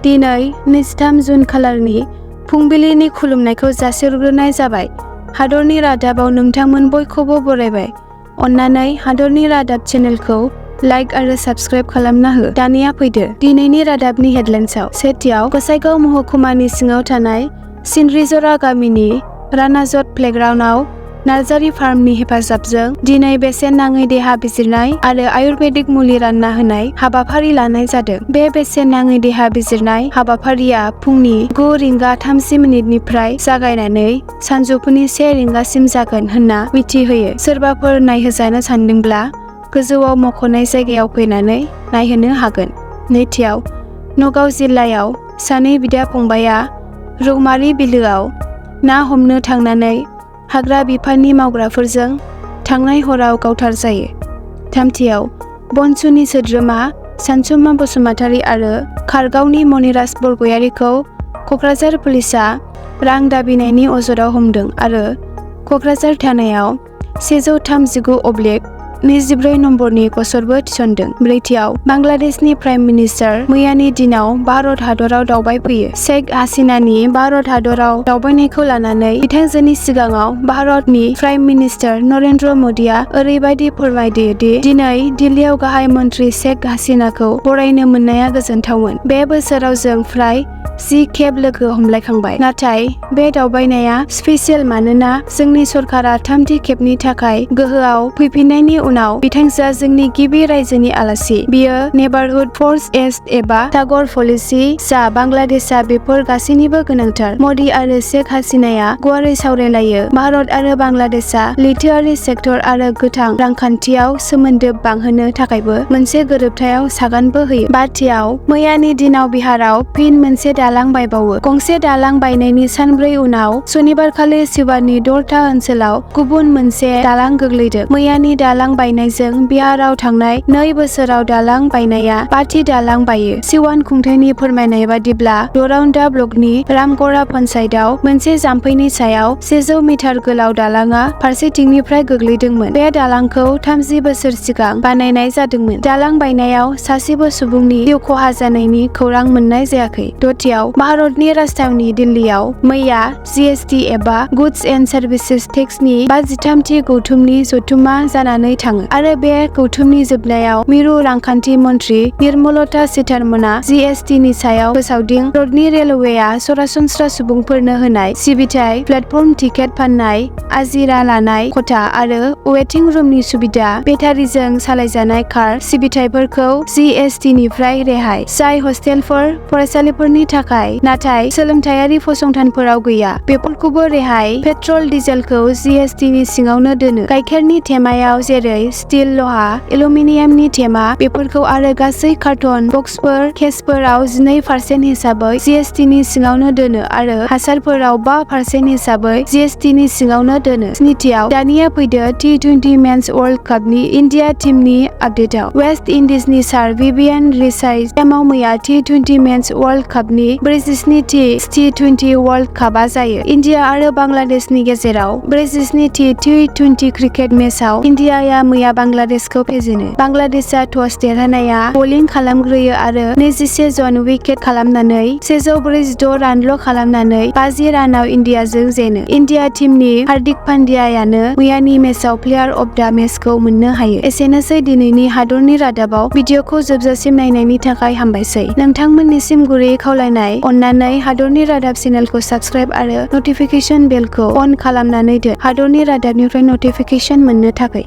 दिनै 23 जुन खालारनि फुंबिलिनि खुलुमनायखौ जासिहरग्रोनाय जाबाय। हादरनि रादाबाव नोंथांमोन बयखौबो बरायबाय। अन्नानै हादरनि रादाब चेनेलखौ लाइक आरो साबस्क्राइब खालामना हो। दानिया फैदो दिनैनि रादाबनि हेडलाइन्सआव। सेथियाव गसाइगाव महकुमानि सिङाव थानाय सिन्ड्रिजहरा गामिनि रानाजट प्लेग्राउन्डआव नार्जारि फार्मनि हेफाजाबजों दिनै बेसेन नाङै देहा बिजिरनाय आरो आयुर्वेदिक मुलि रानना होनाय हाबाफारि लानाय जादों। बे बेसेन नाङै देहा बिजिरनाय हाबाफारिया फुंनि 9:30 जागायनानै सानजौफुनि 1 रिंगासिम जागोन होनना मिथिहोयो। सोरबाफोर नायहोजानो सानदोंब्ला गोजौआव मख'नाय जायगायाव फैनानै नायहोनो हागोन। नैथियाव नगाव जिल्लायाव सानै बिदा-फंबायआ रौमारि बिलोआव ना हमनो थांनानै हाग्रा बिफाननि मावग्राफोरजों थांनाय हराव गावथारजायो। थामथियाव बनसुनि सोद्रोमा सानसुमा बसुमतारी आरो खारगावनि मनिराज बरगयारिखौ क'क्राझार पुलिसआ रां दाबिनायनि अजदआव हमदों आरो क'क्राझार थानायाव 139/24 नम्बरनि गसरबो थिसनदों। ब्रैथियाव बांलादेशनि प्राइम मिनिस्टार मैयानि दिनाव भारत हादराव दावबायफैयो। शेख हासिनानि भारत हादराव दावबायनायखौ लानानै बिथांजोनि सिगाङाव भारतनि प्राइम मिनिस्टार नरेन्द्र मदिआ ओरैबायदि फोरमायदि दिनै दिल्लीयाव गाहाय मन्त्रि शेख हासिनाखौ बरायनो मोननाया गोजोनथावमोन। बे बोसोराव जों फ्राय 10 खेब लोगो हमलायखांबाय। नाथाय बे दावबायनाया स्पेसियेल मानोना जोंनि सरकारा 3थि खेबनि थाखाय गोहोआव फैफिननायनि उनाव बिथांजोआ जोंनि गिबि रायजोनि आलासि। बियो नेबारहुड फर्स एस्ट एबा सागर पलिसि जा बांलादेशआ बेफोर गासैनिबो गोनांथार। मदि आरो शेख हासिनाया गुवारै सावरायलायो। भारत आरो बांलादेशआ लैथोआरि सेक्टर आरो गोथां रांखान्थियाव सोमोन्दो बांहोनो थाखायबो मोनसे गोरोबथायाव सागानबो होयो। बाथियाव मैयानि दिनाव बिहाराव फिन मोनसे दालां बायबावो। गंसे दालां बायनायनि सानब्रै उनाव सनिबारखालि सिवाननि दरथा ओनसोलाव गुबुन मोनसे दालां गोग्लैदों। मैयानि दालां बायनायजों बिहाराव थांनाय 2 बोसोराव दालां बायनाया 5थि दालां बायो। सिवान खुंथायनि फोरमायनाय बादिब्ला दराउन्डा ब्लकनि रामगरा पन्चायतआव मोनसे जाम्फैनि सायाव 100 मिटार गोलाव दालांआ फारसेथिंनिफ्राय गोग्लैदोंमोन। बे दालांखौ 30 बोसोर सिगां बानायनाय जादोंमोन। दालां बायनायाव सासेबो सुबुंनि जिउ खहा जानायनि खौरां मोननाय जायाखै। दथियाव भारतनि राजधानी दिल्लीयाव मैया जीएसटी एबा गुड्स एन्ड सार्भिसेस टेक्सनि 53थि गौथुमनि जथुम्मा जानानै थाङो आरो बे गौथुमनि जोबनायाव मिरु रांखान्थि मन्त्रि निर्मलता सीतारमणआ जीएसटीनि सायाव फोसावदों। भारतनि रेलवेआ सरासनस्रा सुबुंफोरनो होनाय सिबिथाय, प्लेटफर्म टिकेट फान्नाय, आजिरा लानाय खथा आरो वेटिं रुमनि सुबिदा, बेटारिजों सालायजानाय कार सिबिथायफोरखौ जीएसटीनिफ्राय रेहाय, जाय हस्टेलफोर, फरायसालिफोरनि थाखाय नाथाय सोलोंथायारि फसंथानफोराव गैया, बेफोरखौबो रेहाय, पेट्रल डिजेलखौ जीएसटीनि सिङावनो दोनो। गाइखेरनि थेमायाव जेरै स्टिल, लहा, एलुमिनियामनि थेमा बेफोरखौ आरो गासै कार्टन बक्सफोर, केसफोराव 12% हिसाबै जीएसटीनि सिङावनो दोनो आरो हासारफोराव 5% हिसाबै जीएसटीनि सिङावनो दोनो। स्निथियाव दानिया फैदो T20 मेन्स वर्ल्ड कापनि इन्डिया टीमनि आपडेटआव। वेस्ट इंडिजनि सार भिभियान रिचार्ड्स स्टेडियामाव मैया T20 मेन्स वर्ल्ड कापनि 47थि T20 वर्ल्ड कापआ जायो। इन्डिया आरो बांलादेशनि गेजेराव 47थि T20 क्रिकेट मेचआव इन्डियाया मैया बांलादेशखौ फेजेनो। बांलादेशआ टस देरहानाया बलिं खालामग्रोयो आरो 21 जन विकेट खालामनानै 146 रानल' खालामनानै 50 रानाव इन्डियाजों जेनो। इन्डिया टीमनि हार्दिक पान्ड्यायानो मैयानि मेचआव प्लेयार अफ द मेचखौ मोननो हायो। एसेनोसै दिनैनि हादरनि रादाबाव। भिडिअखौ जोबजासिम नायनायनि थाखाय हामबायसै। नोंथांमोननिसिम गुरैयै खावलायनाय, अन्नानै हादरनि रादाब चेनेलखौ साबस्क्राइब आरो नटिफिकेशन बेलखौ अन खालामनानै दोन हादरनि रादाबनिफ्राय नटिफिकेशन मोननो थाखाय।